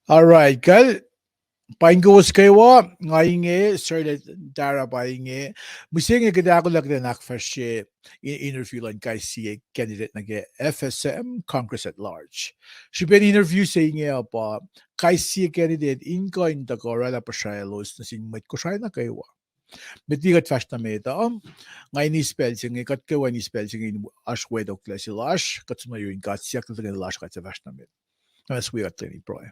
Alright, kal paingos kayo ngayon sir dara painge musing gada ako lang na first interview lang kay si candidate na FSM Congress at large. She been interview saying pa kay si candidate in coin da kora la pasyalos na sing mit ko siya na kayo. Betigat fast na meta ngayon ni spell sing kat kayo ni spell sing in ash wedo klase lash kat sumayo in kat siya kat lash kat sa fast na met. Mas we got any pro.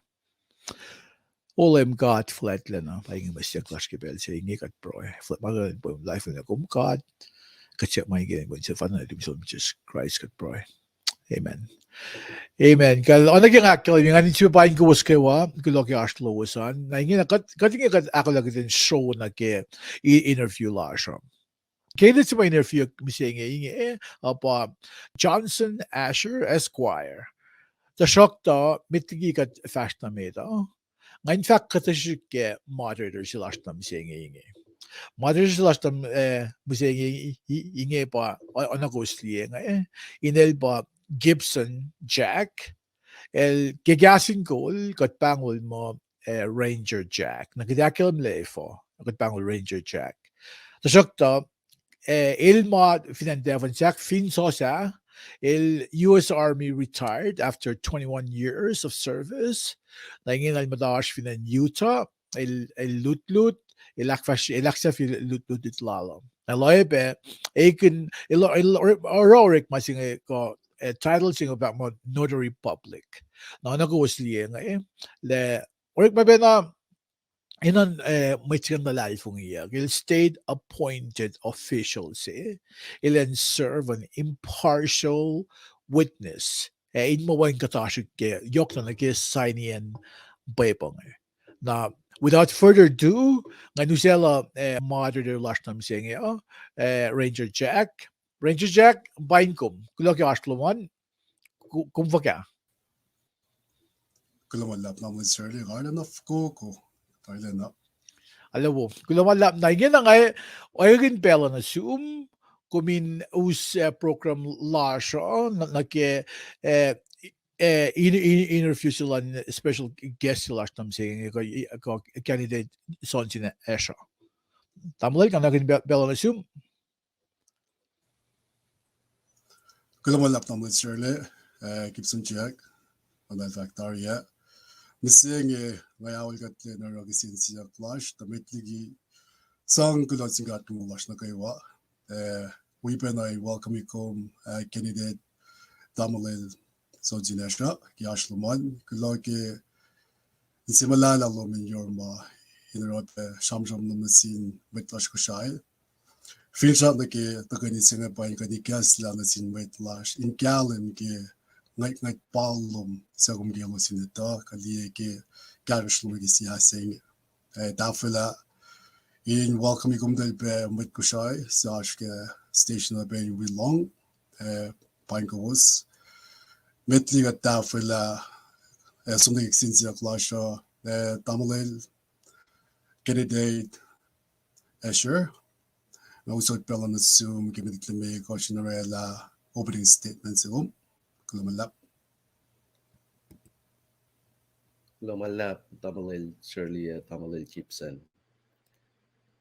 All God flat na paing masya clash ke bel say ngi kat pro flat magal po life na kum God katya may gin ko sa fan na so just Christ kat pro. Amen. Amen. Kal ano gyang akkel yung ani chu paing ko was kewa kulo ke ashlo wasan na ngi na kat ako lang din show na ke interview la sham. Kaya sa my interview misya ngi apa Johnson Asher Esquire. The shock to mitigi kat fast na meta. Ngayon fact katashike moderator sila ashtam siyenge. Moderator sila ashtam musenge inge pa ona ghostly inel pa Gibson Jack el gegasin goal kat pangol mo Ranger Jack. Nagidakil mlefo kat pangol Ranger Jack. Tasokta ilma finandevan Jack fin sosa el US Army retired after 21 years of service. Nangin al madash finan Utah, el lut, elaksa fi lut itlalo. Aloybe, ekin, ororik masing ko title sing about mo notary public. Na nago was liye le orik mabena inan mitigan na life ng iya. Il state appointed officials ilan serve an impartial witness. In mo wain katashik yok na nag-sign yan baypang. Na without further ado, nga nusel moderator last time saying Ranger Jack. Ranger Jack, bain kum. Kulok yung asloman, kumva ka. Kulamalap na mo sir, garden of coco. Thailand. Alam mo, kulamalap na yan nga ayun pala na Zoom kumin us program la siya nake interview sila special guest sila tam saying ko candidate son sina Esha. Tamlay kan naging pala na Zoom. Kulamalap na mo sir, Gibson Jack, on factor ya. Missing ngayawal kat na rogisin siya clash tamitli sang kulot singat mo lash na kaywa we pen I welcome you candidate Damalel so jinesha yashluman kuloke simala la lo min yorma inrot shamsham no masin wetlash ko shai feel shot like the gani singa pa ka di gas la na sin wetlash in galen ke ngai palum sa gum gelo sineta kali ke garish lo gi sia sing dafela in welcome you del be mit kushai sa ke station be we long pankos metliga dafela something since clasha Damalel candidate Asher also pel on assume give it to me cautionary opening statements Kulamalap. Kulamalap, Damalel, Shirley, Damalel Gibson.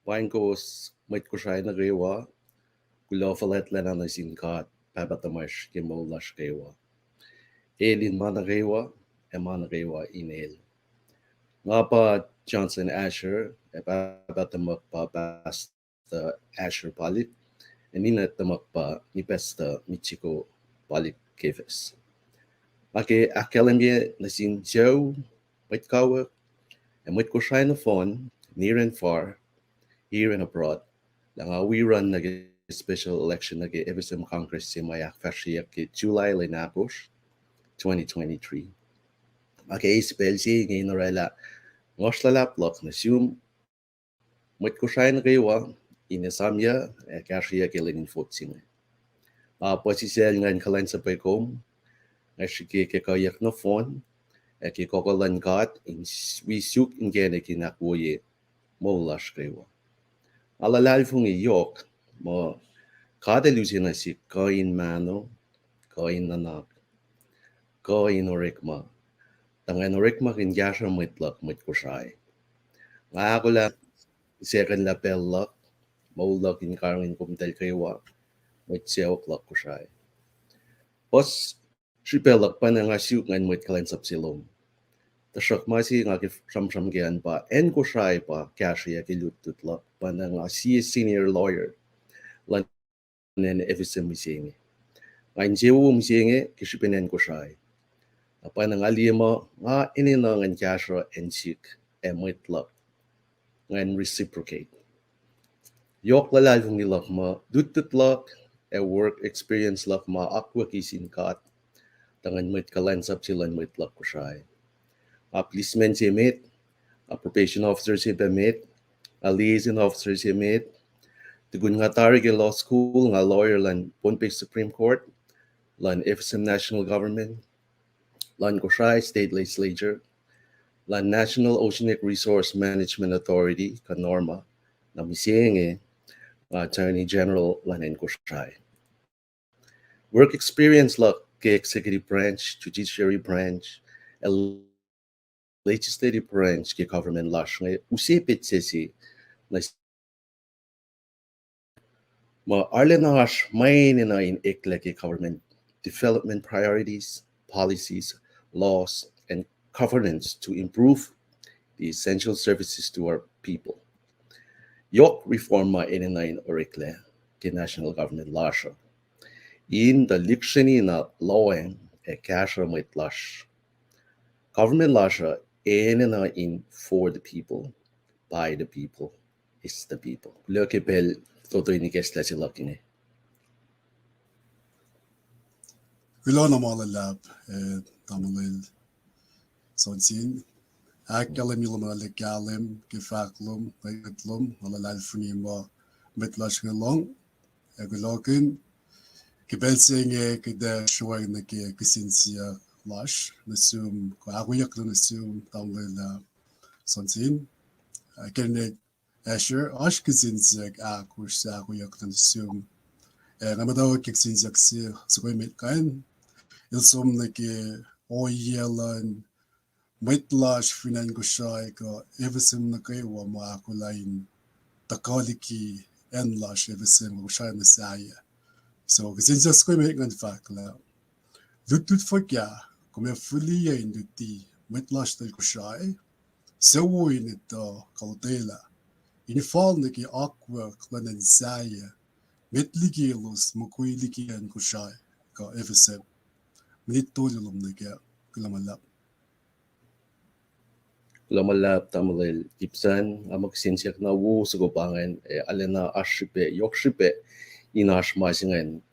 Wine goes, might ko siya nagrewa. Gulofalet lenana sin kat pabatamash kimolash kewa. Elin managewa e managewa inel. Ngapa Johnson Asher e babatamak pa basta Asher palit. E nina tamak pa ni besta Michiko palit kefes. Ake akkalemye na sin Joe, Mitkawa, and mit ko siya na phone, near and far, here and abroad. Lang we run nag special election nag FSM Congress si Mayak Fashiyak ki July Linapos 2023. Ake spell si ngayon norela ngos lalaplok na siyum mit ko siya na kaywa inasamya kashiya kilin fotsing. Posisel ngan kalan sa paykom nga sige kayak na phone ki kokolan kat in wisuk ingene kinakuye mo lash kaywa. Alalal fung yok mo kada lusin na si kain mano, kain nanak, kain orikma. Tangan orikma kin gyasha mitlak mit kusay. Nga ako la second lapel lak, maulak in karangin kumtel kaywa, mit siyawak lak kusay. Pos sripelak pa na nga siyuk ngan mit kalan sapsilom. Tasyak masi nga sramsram gian pa en kusay pa kasya kilutut lak pa na nga si senior lawyer. Lan nen FSM misingi. Ngayon jewo misingi kisipinen ko siya. Apa nang alima nga ininangan kasya ensik mitlak. Ngayon reciprocate. Yok lalal kong nilak ma dutut lak work experience lak ma akwa kisin kat. Tangan mit kalansap silan mitlak ko siya. Policeman si mit, probation officer si mit, liaison officer si mit, Tugun nga tarig law school nga lawyer lan Pohnpei Supreme Court, lan FSM National Government, lan Koshai State Legislature, lan National Oceanic Resource Management Authority, KNORMA, na misiyenge Attorney General lan en Koshai. Work experience la ke executive branch, judiciary branch, legislative branch ke government lash nga usipit sesi na Ma Arlenash main in ekleki government development priorities, policies, laws, and governance to improve the essential services to our people. Yok reforma in orikle ke national government lasha. In the likseni na laweng e kasha mit lash. Government lasha in for the people, by the people, is the people. Loke bel todo ini kesla sila kini. Willow normaler tamamıyla sonsin. Akkalemye legalem, gefaklum, begitlum, allerlei funima mitlaschgelong. Geloken, gebelsinge, gede schwerne gesinsia lash, nesum, aguyak nesum tamamıyla sonsin. Kenne Asher, ash gesinsia akush aguyak nesum. Namadaw kiksinsia ksi, sukoy mitkain. Ilsum oyelan, Mitlash finan ko siya FSM na kayo maakulain takaliki enlash FSM ko siya na saya. So kasi just ko may fact la. Dutut fakya kung fully yan duti mitlash tal ko siya. Sewuin ito kaltela. Inifal na ki akwa klanan saya. Mitligilos makuilikian ko siya ka FSM. Minitulilom na kaya kalamalap. Lamalap tamalil Gibson magsinsyak na wu sa gupangan alena ashipe yokshipe inash masingan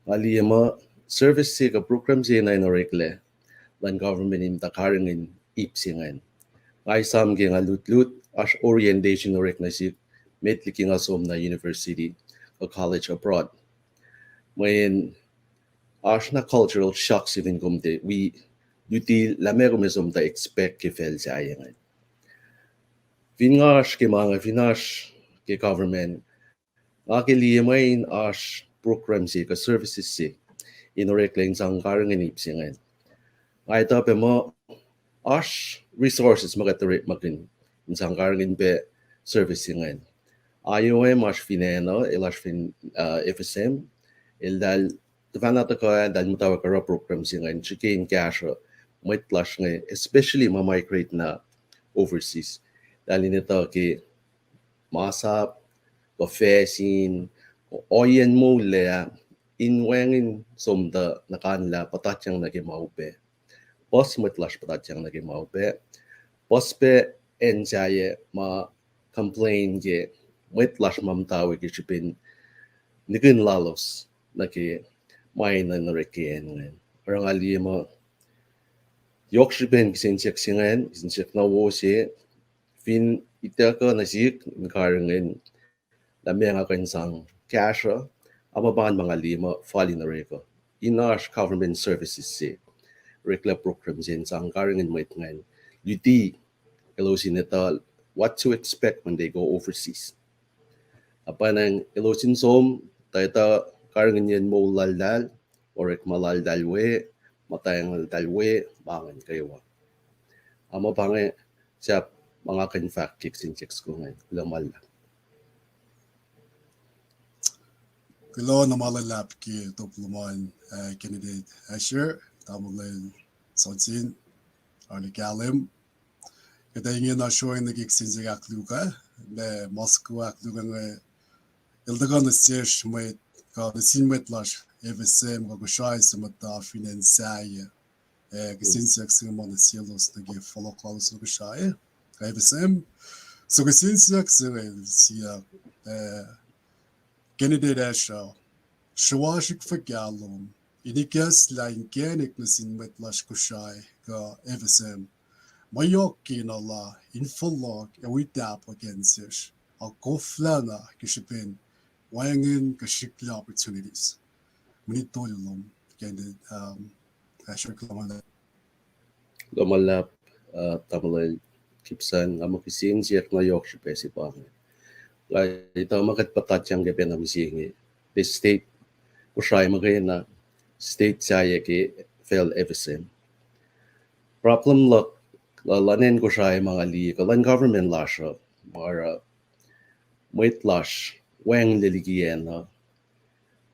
aliyama service ka program siya na inorikle lan government in takaringin ipsingan ay samge nga lut ash orientation orik na si metliki nga som na university o college abroad when ash na cultural shocks even kumte we duty lamerumism ta expect ke fel sa ayangan Vinash ke mga Vinash ke government akilimain ash program si ka services si inorekling sang karangan ipsingan. Ay tape mo ash resources magatarik magin sang karangan be servicingan. IOM as fineno, elas fin FSM, el dal vanata ko dal mutawa ka program singan chicken cash might lash nga especially ma-migrate na overseas. Dahil nito ki masap, kafesin, oyen mo le inwengin somda nakanla patatyang naging maupe. Pos might lash patatyang naging maupe. Pos pe enjaye ma complain ge might lash mamtawi ki chipin nigin lalos naki may na narekien ngayon. Parang ali mo Yorkshire kisinchek singan, kisinchek na wo si fin itaka na sik nkarangin lamya nga kansang kasha amaban mga lima fali na reko. Inash government services si rekla programs in sang karangin may ngayon. Yuti elosin neta what to expect when they go overseas. Apa nang elosin som tayo karangin yan mo laldal or ek malaldalwe matayang dalwe bangan kayo. Amo bange siya mga kan-fact checks and checks ko ngayon. Lamal lang. Kilo na malalap ki topluman candidate Asher, tamulin Sonsin, Arne Kalim. Kata ingin na showing na Gibson Jack luka, na Moscow luka nga ildagan na search may ka na sinmet lash FSM ka kushai sa mata finansaya. Gibson Jack sa mga silos na gi follow clause na kushai. FSM. So Gibson Jack sa siya candidate Asher. Shawashik fagalom. Inikas la inkenik na sinmet lash kushai ka FSM. Mayoki na la infallog awitap against ish. Al koflana kishipin wangin kashikla opportunities. Munitolum candidate Asher Klamala. Lamalap tamalay kipsan amakisin siyak na Yorkshire pesi pa. Ito makat patatyang gabi na misingi. The state kushay magay na state saya ki fail FSM. Problem look lanin kushay mga li kalan government lasha mara wait lash wang liligiyan na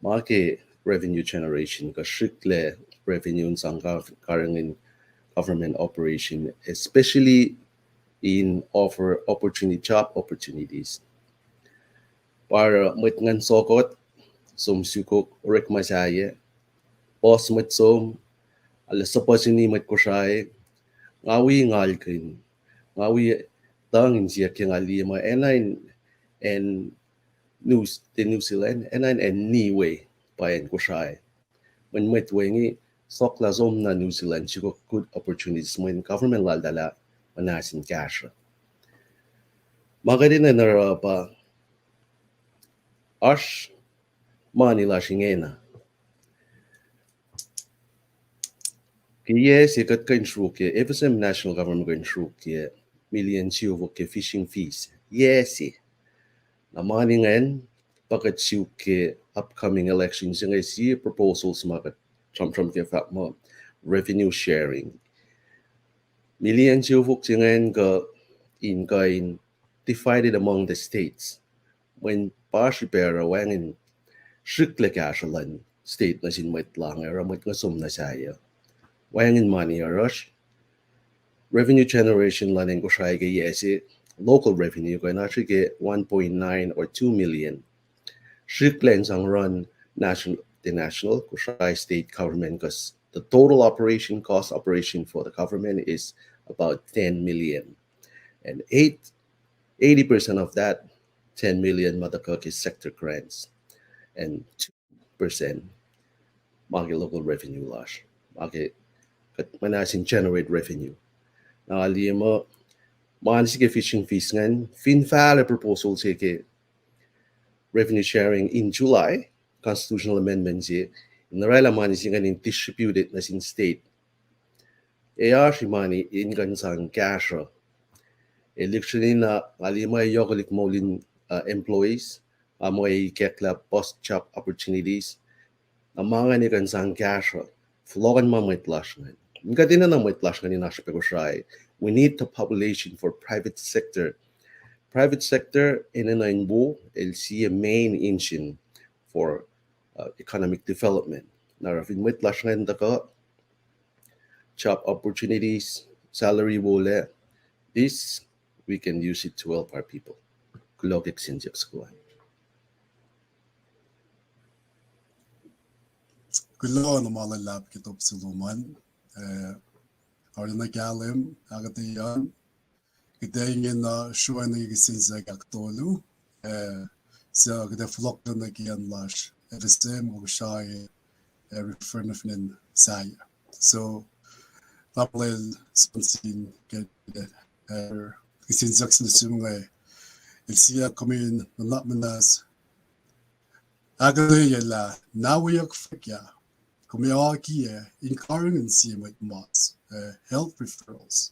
maki revenue generation ka strictly revenue sang karangin government operation especially in offer job opportunities para mit ngan sokot som sukok rek masaya pos mit som alas sa pasini mit kushay ngawi ngalkin ngawi tangin siya kaya ngalima and New Zealand and anyway payan kushay when mit wengi sokla zom na New Zealand chiko good opportunities when government laldala manasin cash magadi na narapa ash manila shingena Kiye sikat kain shruke FSM national government kain shruke million chivo ke fishing fees yes na maningan pakat ke upcoming elections yung si proposals makat Trump ke fat mo revenue sharing million chivo singan ka in kain divided among the states when pashi pera wangin strictly cashalan state na sinmait lang ramot nga sum na saya wangin money rush revenue generation laning ko siya yesi local revenue ko na siya 1.9 or 2 million strictly ang run the national ko siya state government because the total operation for the government is about 10 million and 80% of that 10 million madakak is sector grants and 2% magi local revenue lash magi manasin generate revenue. Na ali mo manis ke fishing fees ngan finfale proposal ke revenue sharing in July constitutional amendments narela manis ngan in distributed na sin state. Si money in gansang cash election na ali mo yogolik molin employees amoy kekla post job opportunities amanga ni gansang cash flogan mamay lash ngan we need the population for private sector private sector in an bull will see a main engine for economic development. Now, if in with lashan daka job opportunities, salary wole, this we can use it to help our people. Kulogik sinjak skuan. Kulo no malalap kitop siluman. Arna galim agatayan. Gdengin na shuan gisinza gaktolu. So gde flokta na gian lash. FSM ushai referenfnin saya. So Taplel sponsin get gisinza sinumay. Ilsiya komin na manas. Agatayan la nawiyak fakya. Kumiakia incurring and see with mods, health referrals.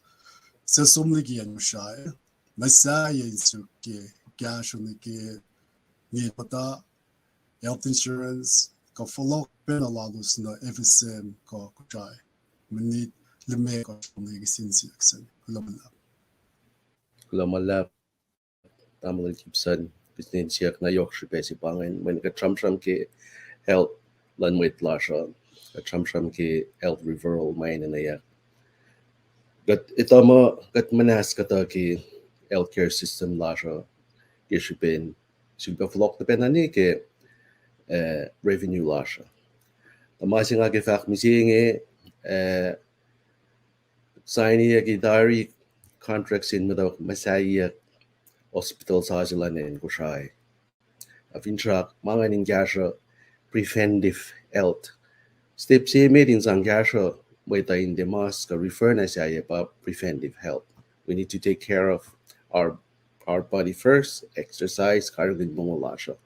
So some ligian shire, Messiah in Suki, cash on the kid, Nipata, health insurance, go follow Penalados no FSM Congress. We need the make of the Gibson Jack. Kulamala Tamil Gibson, Gibson Jack na Yorkshire basic bangin when ka tram ke health lan with lasha. Tram ke health referral main na ya. Gat itama gat manas kata ke healthcare system lasha ke shipin super flock the penani ke revenue lasha. Tamasing age fak misinge signing ke diary contracts in with Messiah hospital sajilan in Gushai. Afintra manganing gasha preventive health. Step C meetings on gasha weta in the mask refer na siya about preventive health. We need to take care of our body first, exercise, karagin mongolasha.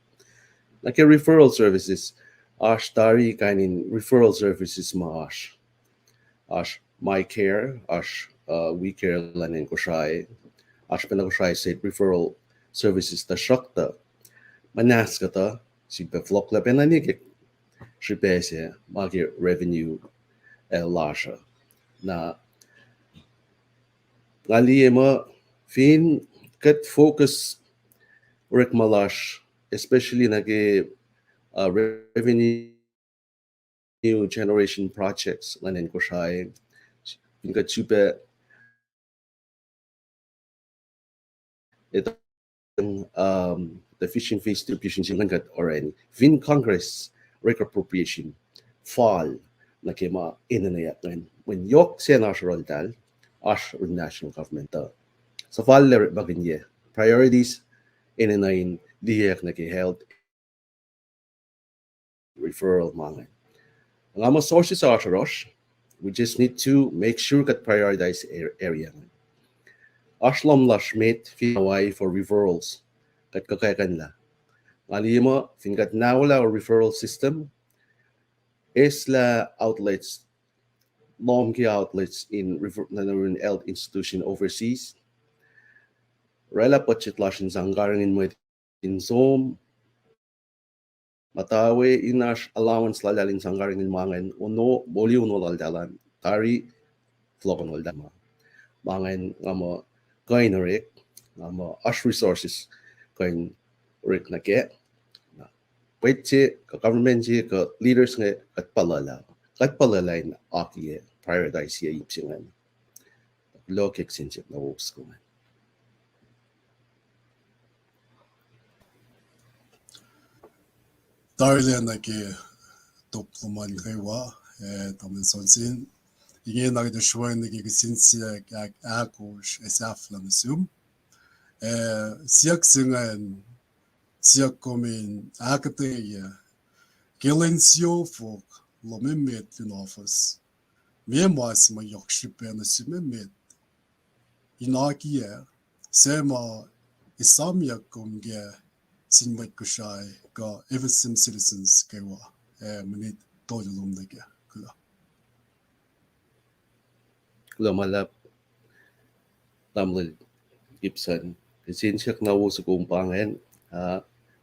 Like referral services, ash tari kainin referral services maash. Ash my care, ash we care lanin koshai. Ash penakoshai said referral services ta shakta. Manaskata, si beflok la penanik Shipese market revenue lasha. Na Laliema fin cut focus rekmalash, especially nage revenue generation projects lanin koshai. Fin cut super it the fishing fees distribution singangat already. Fin Congress rec appropriation fall na kema inanayak when yok siya national dal ash national government so fall le baganye priorities inanayin diyak na health referral mangan ang ama sources are rush we just need to make sure that prioritize area ashlam lashmate finaway for referrals kat kakayakan la alima fingat nawala or referral system is la outlets, long outlets in health institution overseas. Rela pachitlashin zangaran in zom. Matawe inash allowance lalalin zangaran in mangan uno boli uno laldalan tari flogon waldama. Mangan ngamo kain rik ngamo ash resources kain rik na ke. Pwede ka government ka leaders nga katpalala in aki prioritize siya ipsingan lokik sinjip na works ko man Darlian na ke topluman kaywa tamen sonsin. Igen na de shwan na ke sinsia akos esaflan sum. Siak singan siak komen akataya Gelensio folk lomemet in office. Meanwhile, my Yorkshire pen met. Inakia, Sema Isamia Gumge, Sinwet Kushai, go FSM citizens Kewa, Minute Tolum the Kula. Lamalap Tamil Gibson sinsiak na uso kumpangan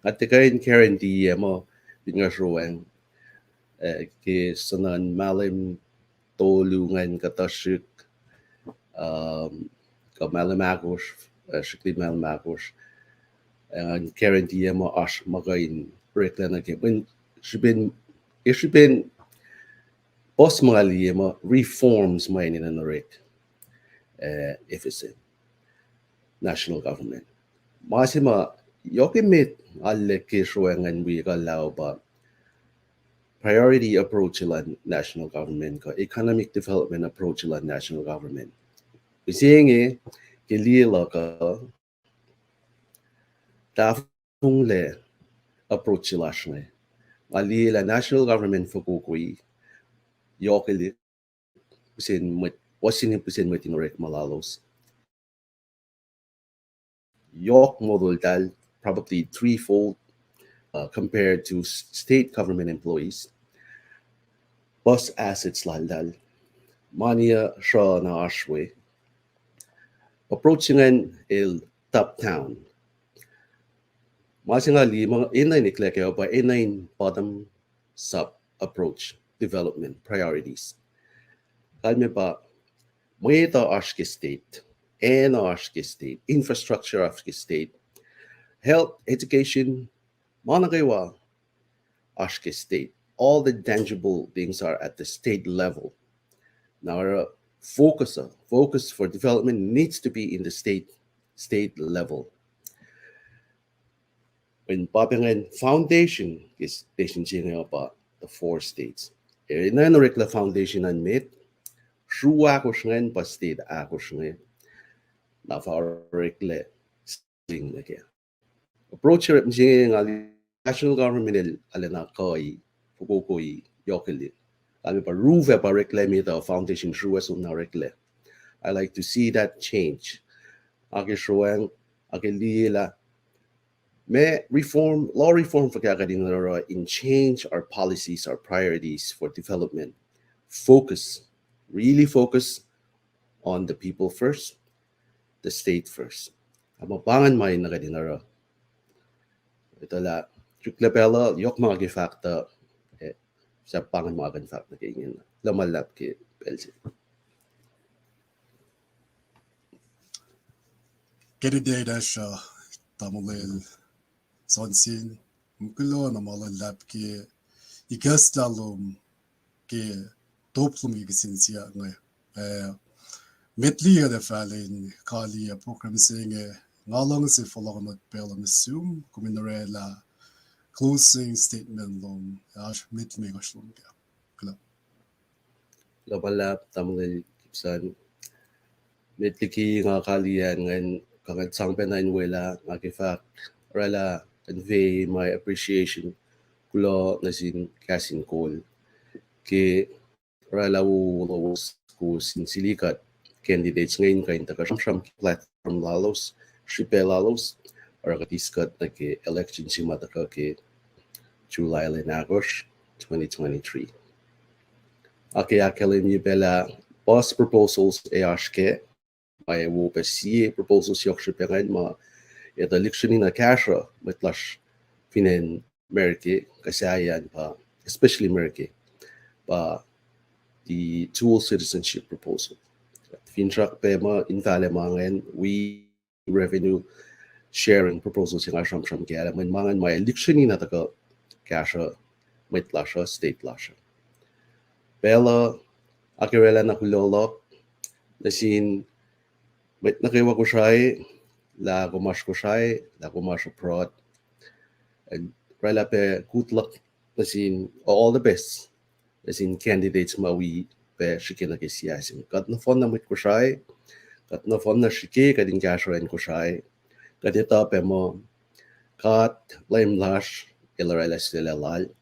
at kain Karen di mo bingasruan ke sanan malim tolungan katasyik ka malim agos shikli malim agos ang guarantee mo as magain rekla na ke when should been boss mga liye mo reforms may ni na rek FSM national government masima yokimit alle ke shwengan wi ka lao ba priority approach lan national government ko economic development approach lan national government seeing ke liye la ka tafung le approach lashne ali la national government fukukui yokili pusin wasin pusin rek malalos yok model dal probably threefold compared to state government employees bus assets laldal mania sha na ashwe approaching il top town masingali mga inay ni kleke pa inay bottom sub approach development priorities kalme pa mayita ashke state and ashke state infrastructure ashke state health education managaywa ashke state all the tangible things are at the state level now our focus for development needs to be in the state level when Papingan Foundation is station about the 4 states. Ina rekla foundation and mit shu ako shngen pa state ako shngen na fa rekle sing again. Approach rep jing ali national government alena koi fukukoi yokeli. Kami pa roof pa rekle mi the foundation shu aso na rekle. I like to see that change. Ake shuang ake liela law reform for kakadinara in change our policies, our priorities for development. Really focus on the people first, the state first. Amabangan may nakadinara. Ito la, chuklapela, yok mga gifakta, sa pangan mga ganfakta kayo lamalap ki pelsi. Kedi siya tamulil sonsin mkulo na malalap ki ikastalum ki toplum ilgisinsiya ngay metliga de falin kaliya program singe ngalong si follow pela misum kuminarela closing statement lom ash mitmegaslum kya kala Lamalap tamulil Gibson metliki nga kaliyan ngan kangat sangpen na inwela nga kifak rela convey my appreciation kulo na sin kasin call ke rela wo ko sin silikat candidates ngayon kain taga sramsram platform lalos sripacl or katiskat na ke election si mataka ke July and August 2023 akkalemye bela boss proposals ashke may wo pa siye proposals yok sripac ma ita election na kasha matlash finen Amerike kasayan pa especially Amerike pa the dual citizenship proposal fintrack pa ma infale mangan we revenue sharing proposals yung sramsram kaya man mangan may election na taka kasha matlash state lash Bella akirela na kulolok nasin met nakiwa ko siya la kumash ko siya la kumash prod and rela pe good luck nasin all the best nasin candidates mawi pe shike na kisiyasin kat na fon na mit ko siya kat na fon na shike kadin kasharan ko siya kadita pe mo kat blame lash ilarela sila lal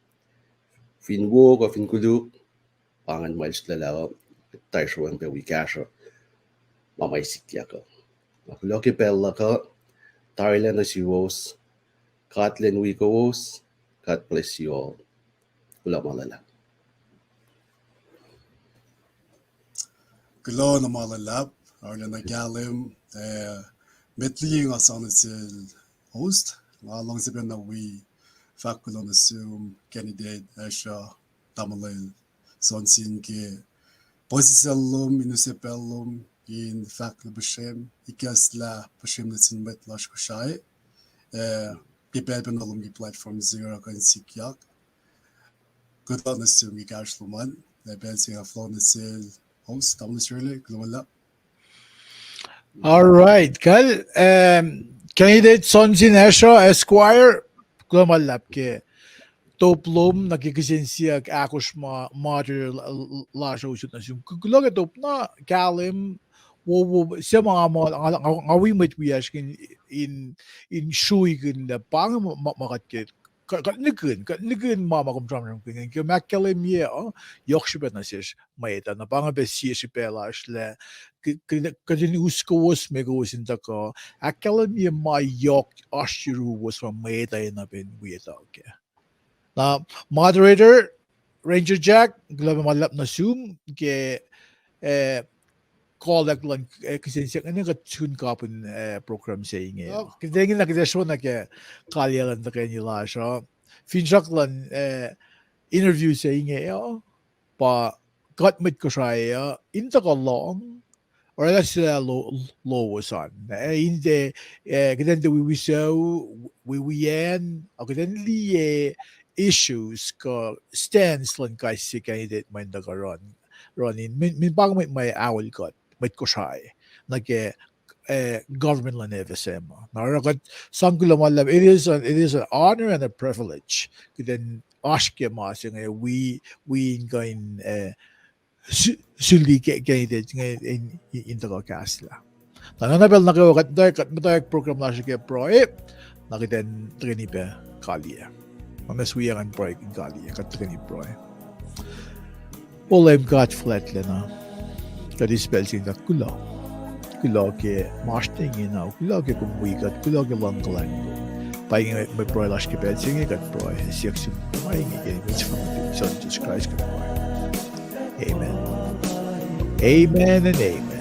finwo ko finkuluk pangan miles lalaw tayo shuang pe we kasha mamay sikya ko Loki Bella ka, Tarlan as you was, Katlin we goes, God bless you all. Wala malala. Kulo na malalap arla na galim metli nga sanasil host ngalong siben na we fakulo na sum candidate asha tamalil sonsin ke posisellum municipalum in fact la bashem ikasla bashem na sin metlash ko shay People penalım bir platform zero kan sikyak. Good nasıl bir karşılaman. Ben size flow nasıl host tam şöyle global. All right, Kal. Candidate Sonsin Esho Esquire, Global Lab ke toplum nagkikisensya akos moderator la show shoot na siyang kukulaga top na kalim wo siya mga ngawi met wiyaskin in shui kin la pang makat ke katnikin mama kom drum kin ke akkalemye yokshibet na siya maeta na pang be siya si pelash le kadin uskos megosin ta ko akkalemye ma yok ashiru was from maeta na ben wieta okay. Now, moderator, Ranger Jack, global malap na Zoom, ke call lang kasi siya ano ka tune ka pun program sa inyo. Kasi tingin na kita show na ke kalya lang na kayo nila siya. Finchak lang interview sa inyo pa katmit ko siya inta ka long or that's low son. Hindi kita we yan o kita issues ko stands lang kasi candidate may nagaron ronin min bang may awal ko ko siya government lang FSM narakat sanggulo malam it is an honor and a privilege then ask mas we going sulli candidate in the kasla nananabel na kayo kat program na siya pro nakiten trini pe kalye Mas we ang break in Gali, katrin pro. Olem got flat lena. Kadi spell sing da kula. Kula ke mashting ina, kula ke kumwigat, kula ke langlang. Paing may pro lash ke bel sing gat pro. Siyak sim paing ke which from the Jesus Christ. Amen. Amen and amen.